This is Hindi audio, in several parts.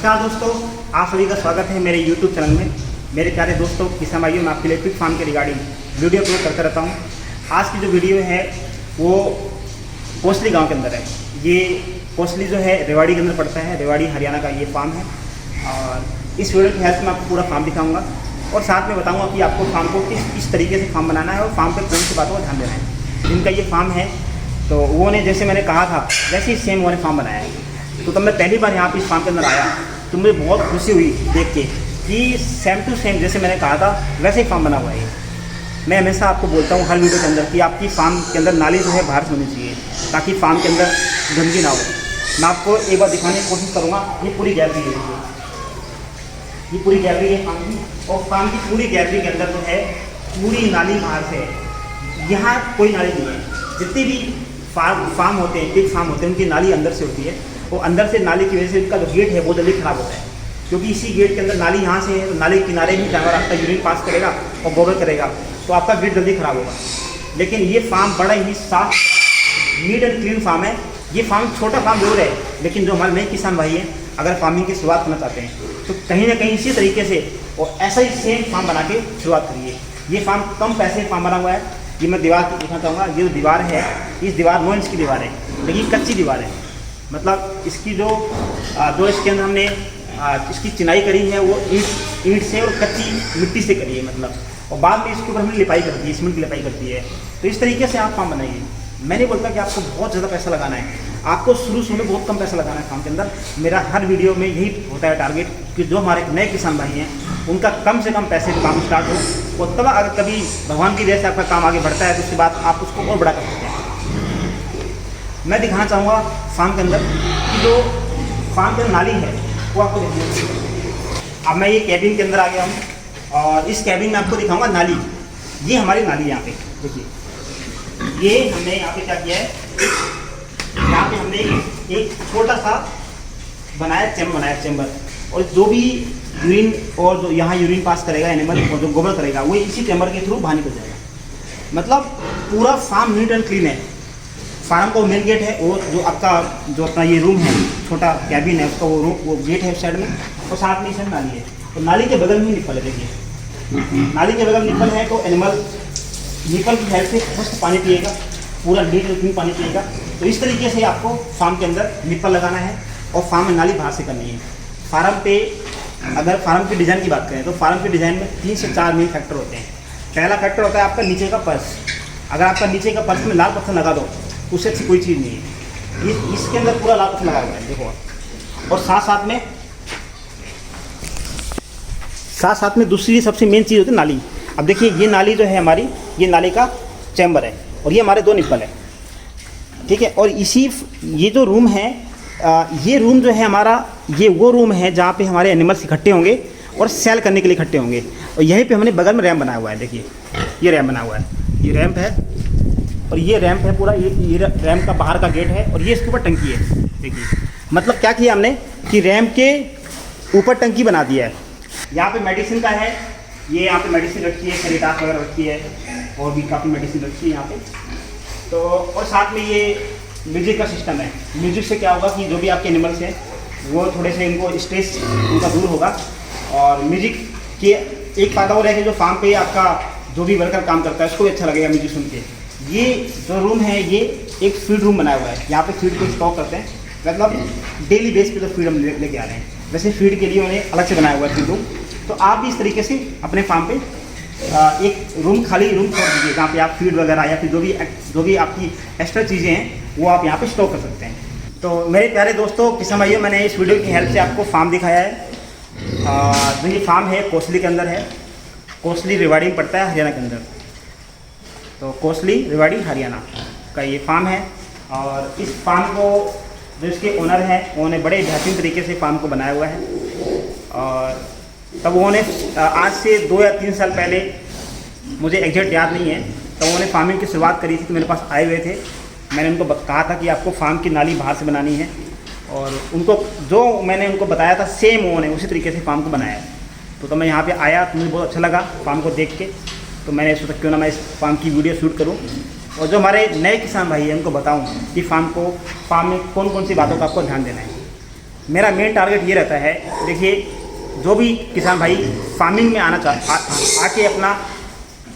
नमस्कार दोस्तों, आप सभी का स्वागत है मेरे YouTube चैनल में। मेरे प्यारे दोस्तों, किसान भाइयों, मैं आपके लिए पिग फार्म के रिगार्डिंग वीडियो अपलोड करता रहता हूँ। आज की जो वीडियो है वो कोसली गांव के अंदर है। ये कोसली जो है रेवाड़ी के अंदर पड़ता है, रेवाड़ी हरियाणा का ये फार्म है। और इस वीडियो की हेल्प में आपको पूरा फार्म दिखाऊँगा और साथ में बताऊँगा कि आपको फार्म को किस तरीके से फार्म बनाना है और फार्म पर कौन सी बातों का ध्यान देना है। जिनका ये फार्म है तो वो ने जैसे मैंने कहा था वैसे ही सेम वो ने फार्म बनाया है। तो तब मैं पहली बार यहाँ पे इस फार्म के अंदर आया तो मुझे बहुत खुशी हुई देख के कि सेम टू सेम जैसे मैंने कहा था वैसे ही फार्म बना हुआ है। मैं हमेशा आपको बोलता हूँ हर वीडियो के अंदर कि आपकी फार्म के अंदर नाली जो है बाहर से होनी चाहिए ताकि फार्म के अंदर गंदगी ना हो। मैं आपको एक बार दिखाने की कोशिश करूँगा। ये पूरी गैलरी है, ये पूरी गैलरी है फार्म की, और फार्म की पूरी गैलरी के अंदर जो है पूरी नाली बाहर से है। यहाँ कोई नाली नहीं है। जितने भी फार्म होते हैं, पिग फार्म होते हैं, उनकी नाली अंदर से होती है। और अंदर से नाली की वजह से उनका जो गेट है वो जल्दी खराब होता है, क्योंकि इसी गेट के अंदर नाली यहाँ से है तो नाली के किनारे भी जानवर आपका यूरिन पास करेगा और गोबर करेगा तो आपका गेट जल्दी खराब होगा। लेकिन ये फार्म बड़ा ही साफ नीट एंड क्लीन फार्म है। ये फार्म छोटा फार्म जरूर है, लेकिन जो हमारे नए किसान भाई हैं अगर फार्मिंग की शुरुआत करना चाहते हैं तो कहीं ना कहीं इसी तरीके से और ऐसा ही सेम फार्म बना के शुरुआत करिए। ये फार्म कम पैसे में फार्म बना हुआ है। ये मैं दीवार दिखाना चाहूँगा। ये जो दीवार है, इस दीवार 9 इंच की दीवार है, लेकिन कच्ची दीवार है। मतलब इसकी जो इसके अंदर हमने इसकी चिनाई करी है वो ईंट से और कच्ची मिट्टी से करी है। मतलब और बाद में इसके ऊपर हमने लिपाई कर दी है, सीमेंट की लिपाई करती है। तो इस तरीके से आप फार्म बनाइए। मैं नहीं बोलता कि आपको बहुत ज़्यादा पैसा लगाना है, आपको शुरू में बहुत कम पैसा लगाना है फार्म के अंदर। मेरा हर वीडियो में यही होता है टारगेट कि जो हमारे नए किसान भाई हैं उनका कम से कम पैसे का काम स्टार्ट हो, और तब अगर कभी भगवान की वजह से आपका काम आगे बढ़ता है तो उसके बाद आप उसको और बड़ा कर सकते हैं। मैं दिखाना चाहूँगा फार्म के अंदर कि जो फार्म के अंदर नाली है वो आपको देखिए। अब मैं ये कैबिन के अंदर आ गया हूँ और इस कैबिन में आपको दिखाऊंगा नाली। ये हमारी नाली यहाँ पे देखिए। ये हमने यहाँ पे क्या किया है, यहाँ पे हमने एक छोटा सा बनाया चैम्बर, और जो भी यूरिन और जो यहाँ यूरिन पास करेगा एनिमल और जो गोबर करेगा वो इसी चैम्बर के थ्रू बाहर निकल जाएगा। मतलब पूरा फार्म नीट एंड क्लीन है। फार्म का मेन गेट है वो जो आपका जो अपना ये रूम है, छोटा कैबिन है, उसका वो गेट है उस साइड में, और साथ में इसमें नाली है। तो नाली के बगल में निप्पल है। देखिए नाली के बगल निप्पल है तो एनिमल निप्पल की हेल्प से फर्स्ट पानी पिएगा, पूरा नीट एंड क्लीन पानी पिएगा। तो इस तरीके से आपको फार्म के अंदर निप्पल लगाना है और फार्म में नाली बाहर से करनी है। फार्म पे अगर फार्म की डिज़ाइन की बात करें तो फार्म की डिज़ाइन में 3 से 4 मेन फैक्टर होते हैं। पहला फैक्टर होता है आपका नीचे का फर्श। अगर आपका नीचे का फर्श में लाल पत्थर लगा दो उससे अच्छी कोई चीज़ नहीं है। इसके अंदर पूरा लाल पत्थर लगा हुआ है देखो। और साथ में दूसरी सबसे मेन चीज़ होती है नाली। अब देखिए ये नाली जो है हमारी, ये नाली का चैम्बर है और ये हमारे 2 निप्पल है, ठीक है। और ये जो रूम है, ये रूम जो है हमारा, ये वो रूम है जहाँ पे हमारे एनिमल्स इकट्ठे होंगे और सेल करने के लिए इकट्ठे होंगे। और यहीं पे हमने बगल में रैम्प बनाया हुआ है। देखिए ये रैम्प बना हुआ है, ये रैम्प है और ये रैम्प है पूरा। ये रैम्प का बाहर का गेट है और ये इसके ऊपर टंकी है। देखिए मतलब क्या किया हमने कि रैम्प के ऊपर टंकी बना दिया है। यहाँ पे मेडिसिन का है, ये यहाँ पे मेडिसिन रखी है, सैनिटाइजर वगैरह रखी है और भी काफ़ी मेडिसिन रखी है यहाँ पे। तो और साथ में ये म्यूजिक का सिस्टम है। म्यूजिक से क्या होगा कि जो भी आपके एनिमल्स हैं वो थोड़े से इनको स्ट्रेस उनका दूर होगा। और म्यूजिक के एक फ़ायदा और है कि जो फार्म पे आपका जो भी वर्कर काम करता है उसको भी अच्छा लगेगा म्यूजिक सुन के। ये जो रूम है ये एक फीड रूम बनाया हुआ है। यहाँ पे फीड को स्टॉक करते हैं, मतलब डेली बेस पे जो फीड हम लेके आ रहे हैं। वैसे फीड के लिए उन्हें अलग से बनाया हुआ है फीड रूम। तो आप भी इस तरीके से अपने फार्म पे एक रूम, खाली रूम छोड़ दीजिए जहाँ पे आप फीड वगैरह या फिर जो भी आपकी एक्स्ट्रा चीज़ें हैं वो आप यहाँ पे स्टोर कर सकते हैं। तो मेरे प्यारे दोस्तों, किसान भाइयों, मैंने इस वीडियो की हेल्प से आपको फार्म दिखाया है। जो ये फार्म है कोसली के अंदर है। कोसली रेवाड़ी में पड़ता है, हरियाणा के अंदर। तो कोसली रेवाड़ी हरियाणा का ये फार्म है। और इस फार्म को जो इसके ओनर हैं उन्होंने बड़े बेहतरीन तरीके से फार्म को बनाया हुआ है। और तब उन्होंने आज से 2 या 3 साल पहले, मुझे एग्जैक्ट याद नहीं है, तो उन्होंने फार्मिंग की शुरुआत करी थी तो मेरे पास आए हुए थे। मैंने उनको कहा था कि आपको फार्म की नाली बाहर से बनानी है, और उनको जो मैंने उनको बताया था सेम उन्होंने उसी तरीके से फार्म को बनाया। तो मैं यहाँ पे आया तो मुझे बहुत अच्छा लगा फार्म को देख के। तो मैंने सोचा क्यों ना मैं इस फार्म की वीडियो शूट करूँ और जो हमारे नए किसान भाई हैं उनको बताऊँ कि फार्म में कौन कौन सी बातों का आपको ध्यान देना है। मेरा मेन टारगेट ये रहता है, देखिए जो भी किसान भाई फार्मिंग में आना आके अपना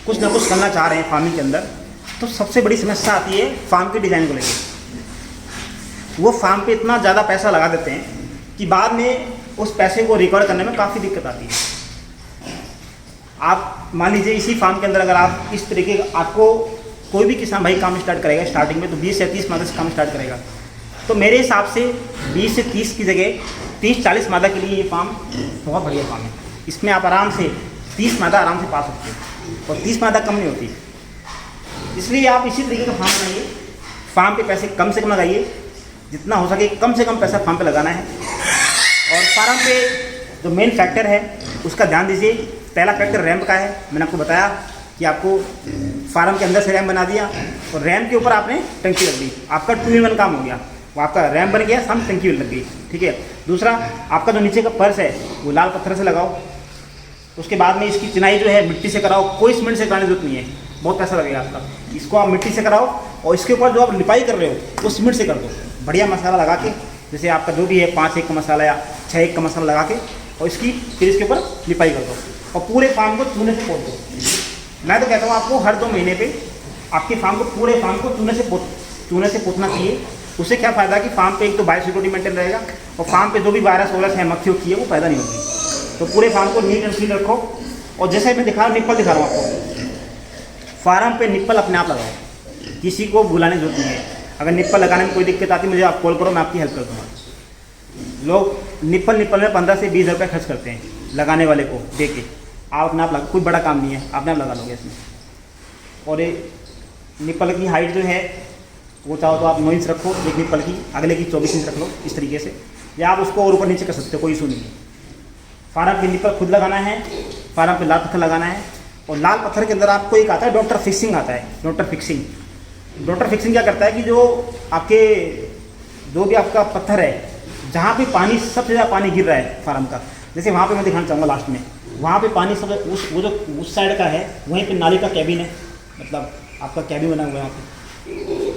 कुछ ना कुछ करना चाह रहे हैं फार्मिंग के अंदर, तो सबसे बड़ी समस्या आती है फार्म के डिज़ाइन को लेकर। वो फार्म पे इतना ज़्यादा पैसा लगा देते हैं कि बाद में उस पैसे को रिकवर करने में काफ़ी दिक्कत आती है। आप मान लीजिए इसी फार्म के अंदर अगर आप इस तरीके का, आपको कोई भी किसान भाई काम स्टार्ट करेगा स्टार्टिंग में तो 20 से 30 मादा से काम स्टार्ट करेगा, तो मेरे हिसाब से 20 से 30 की जगह 30-40 मादा के लिए ये फार्म बहुत बढ़िया फार्म है। इसमें आप आराम से 30 मादा आराम से पा सकते हो और 30 मादा कम नहीं होती। इसलिए आप इसी तरीके का फार्म बनाइए, फार्म पे पैसे कम से कम लगाइए, जितना हो सके कम से कम पैसा फार्म पे लगाना है। और फार्म पे जो मेन फैक्टर है उसका ध्यान दीजिए। पहला फैक्टर रैम्प का है, मैंने आपको बताया कि आपको फार्म के अंदर से रैम्प बना दिया और रैम्प के ऊपर आपने टंकी रख दी, आपका 2-in-1 काम हो गया। वो आपका रैम्प बन गया, सामने टंकी लग गई, ठीक है। दूसरा, आपका जो नीचे का फर्श है वो लाल पत्थर से लगाओ। उसके बाद में इसकी चिनाई जो है मिट्टी से कराओ, कोई सीमेंट से कराने की जरूरत नहीं है, बहुत पैसा लगेगा आपका। इसको आप मिट्टी से कराओ और इसके ऊपर जो आप लिपाई कर रहे हो वो सीमेंट से कर दो, बढ़िया मसाला लगा के, जैसे आपका जो भी है 5-1 का मसाला या 6-1 का मसाला लगा के, और इसकी फिर इसके ऊपर लिपाई कर दो और पूरे फार्म को चूने से पोत दो। मैं तो कहता हूँ आपको हर 2 महीने पे आपके फार्म को, पूरे फार्म को चूने से पोतना चाहिए। उससे क्या फ़ायदा कि फार्म पे एक तो बायोसिक्योरिटी मेंटेन रहेगा और फार्म पे जो भी वायरस वोरस है, मक्खी उक्खी है, वो पैदा नहीं होगी। तो पूरे फार्म को नीट एंड क्लीन रखो। और जैसे मैं दिखा रहा हूँ, निप्पल दिखा रहा हूँ आपको, फार्म पे निप्पल अपने आप लगाओ, किसी को बुलाने की जरूरत नहीं है। अगर निप्पल लगाने में कोई दिक्कत आती है मुझे आप कॉल करो, मैं आपकी हेल्प कर दूँगा। लोग निप्पल में 15 से 20 रुपये खर्च करते हैं लगाने वाले को दे के। आप अपने आप लगा, कोई बड़ा काम नहीं है, अपने आप लगा लोगे इसमें। और ये निप्पल की हाइट जो है वो चाहो तो आप 9 इंच रखो एक निप्पल की, अगले की 24 इंच रख लो इस तरीके से, या आप उसको और ऊपर नीचे कर सकते हो, कोई इशू नहीं है। फार्म पे निप्पल खुद लगाना है, फार्म पे लाल पत्थर लगाना है। और लाल पत्थर के अंदर आपको एक आता है डॉक्टर फिक्सिंग आता है, डॉक्टर फिक्सिंग क्या करता है कि जो आपके जो भी आपका पत्थर है, जहाँ पे पानी सबसे ज़्यादा पानी गिर रहा है फार्म का, जैसे वहाँ पे मैं दिखाना चाहूँगा लास्ट में, वहाँ पे पानी सब वो जो उस साइड का है, वहीं पे नाली का कैबिन है, मतलब आपका कैबिन बना हुआ है वहाँ पे,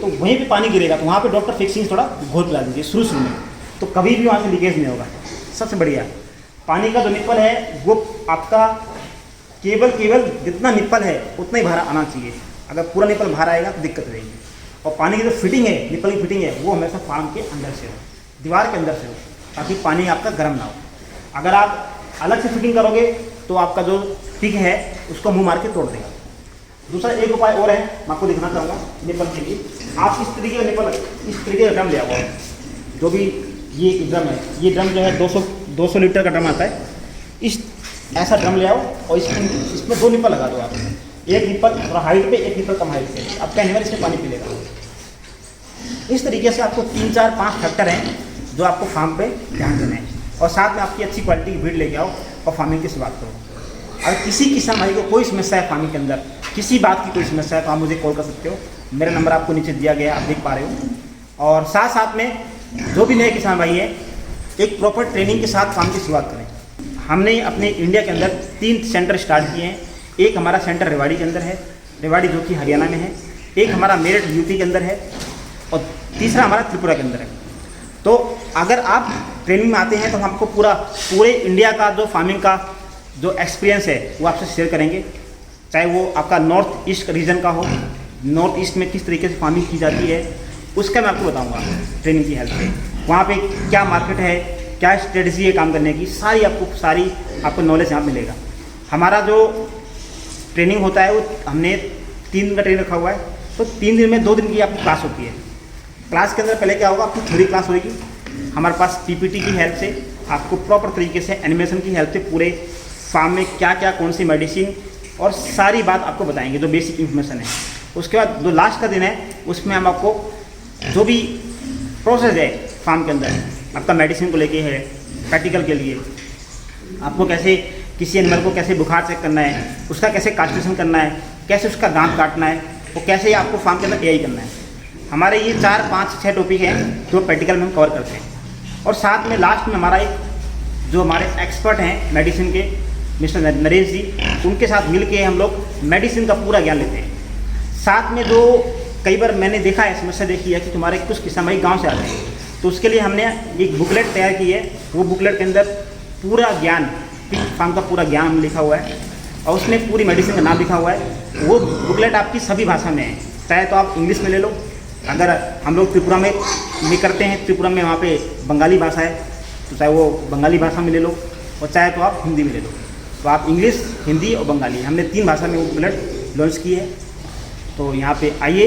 तो वहीं पे पानी गिरेगा, तो वहाँ पे डॉक्टर फिक्सिंग थोड़ा घोल पिला दीजिए शुरू में, तो कभी भी वहाँ से लीकेज नहीं होगा। सबसे बढ़िया पानी का जो निप्पल है वो आपका केवल जितना निप्पल है उतना ही भारा आना चाहिए। अगर पूरा निप्पल भार आएगा तो दिक्कत रहेगी। और पानी की जो फिटिंग है, निप्पल की फिटिंग है, वो हमेशा फार्म के अंदर से हो, दीवार के अंदर से हो, ताकि पानी आपका गर्म ना हो। अगर आप अलग से फिटिंग करोगे तो आपका जो पिग है उसको मुँह मार के तोड़ देगा। दूसरा एक उपाय और है, मैं आपको दिखाना चाहूँगा निप्पल के लिए। आप इस तरीके का निप्पल, इस तरीके का ड्रम ले आओ, जो भी ये ड्रम है, ये ड्रम जो है 200 लीटर का ड्रम आता है। इस ऐसा ड्रम ले आओ और इसमें 2 निप्पल लगा दो आप, एक निप्पल थोड़ा हाइट पे, एक निप्पल कम हाइट पे। आपका एनिमल इसमें पानी पी लेगा। इस तरीके से आपको 3-4-5 फैक्टर हैं जो आपको फार्म पे ध्यान देना है। और साथ में आपकी अच्छी क्वालिटी की भीड़ लेके आओ और फार्मिंग की शुरुआत करो। अगर किसी किसान भाई को कोई समस्या है फार्मिंग के अंदर, किसी बात की कोई समस्या है, तो आप मुझे कॉल कर सकते हो। मेरा नंबर आपको नीचे दिया गया है, आप देख पा रहे हो। और साथ में जो भी नए किसान भाई है, एक प्रॉपर ट्रेनिंग के साथ फार्म की शुरुआत करें। हमने अपने इंडिया के अंदर 3 सेंटर स्टार्ट किए हैं। एक हमारा सेंटर रेवाड़ी के अंदर है, रेवाड़ी जो कि हरियाणा में है। एक हमारा मेरठ यूपी के अंदर है और तीसरा हमारा त्रिपुरा के अंदर है। तो अगर आप ट्रेनिंग में आते हैं तो हमको पूरे इंडिया का जो फार्मिंग का जो एक्सपीरियंस है वो आपसे शेयर करेंगे। चाहे वो आपका नॉर्थ ईस्ट रीजन का हो, नॉर्थ ईस्ट में किस तरीके से फार्मिंग की जाती है उसका मैं आपको बताऊंगा ट्रेनिंग की हेल्प से। वहाँ पे क्या मार्केट है, क्या स्ट्रेटजी है काम करने की, सारी आपको नॉलेज यहाँ मिलेगा। हमारा जो ट्रेनिंग होता है वो हमने 3 दिन का ट्रेनिंग रखा हुआ है। तो 3 दिन में 2 दिन की आपकी क्लास होती है। क्लास के अंदर पहले क्या होगा, आपकी थ्योरी क्लास होगी। हमारे पास पीपीटी की हेल्प से आपको प्रॉपर तरीके से एनिमेशन की हेल्प से पूरे फार्म में क्या क्या कौन सी मेडिसिन और सारी बात आपको बताएंगे, जो बेसिक इन्फॉर्मेशन है। उसके बाद जो लास्ट का दिन है उसमें हम आपको जो भी प्रोसेस है फार्म के अंदर आपका मेडिसिन को लेके है, प्रैक्टिकल के लिए आपको कैसे किसी एनिमल को कैसे बुखार चेक करना है, उसका कैसे कास्ट्रेशन करना है, कैसे उसका दांत काटना है, वो कैसे आपको फार्म के अंदर एआई करना है। हमारे ये 4, 5, 6 टॉपिक हैं जो प्रैक्टिकल में हम कवर करते हैं। और साथ में लास्ट में हमारा एक जो हमारे एक्सपर्ट हैं मेडिसिन के मिस्टर नरेश जी, उनके साथ मिल के हम लोग मेडिसिन का पूरा ज्ञान लेते हैं। साथ में जो कई बार मैंने देखा है, समस्या देखी है कि तुम्हारे कुछ किसान भाई गाँव से आते हैं, तो उसके लिए हमने एक बुकलेट तैयार की है। वो बुकलेट के अंदर पूरा ज्ञान, पिग फार्म का पूरा ज्ञान लिखा हुआ है और उसमें पूरी मेडिसिन का नाम लिखा हुआ है। वो बुकलेट आपकी सभी भाषा में है, चाहे तो आप इंग्लिश में ले लो, अगर हम लोग त्रिपुरा में करते हैं, त्रिपुरा में वहाँ पे बंगाली भाषा है तो चाहे वो बंगाली भाषा में ले लो, और चाहे तो आप हिंदी में ले लो। तो आप इंग्लिश, हिंदी और बंगाली, हमने 3 भाषा में वो बुकलेट लॉन्च की है। तो यहाँ पे आइए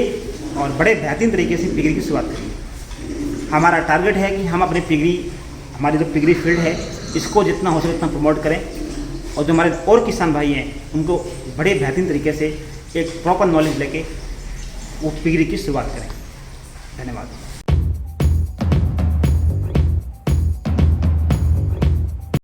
और बड़े बेहतरीन तरीके से पिगरी की शुरुआत करिए। हमारा टारगेट है कि हम अपने पिगरी, हमारी जो पिगरी फील्ड है इसको जितना हो सके उतना प्रमोट करें, और जो हमारे और किसान भाई हैं उनको बड़े बेहतरीन तरीके से एक प्रॉपर नॉलेज लेके वो पिगरी की शुरुआत करें। धन्यवाद।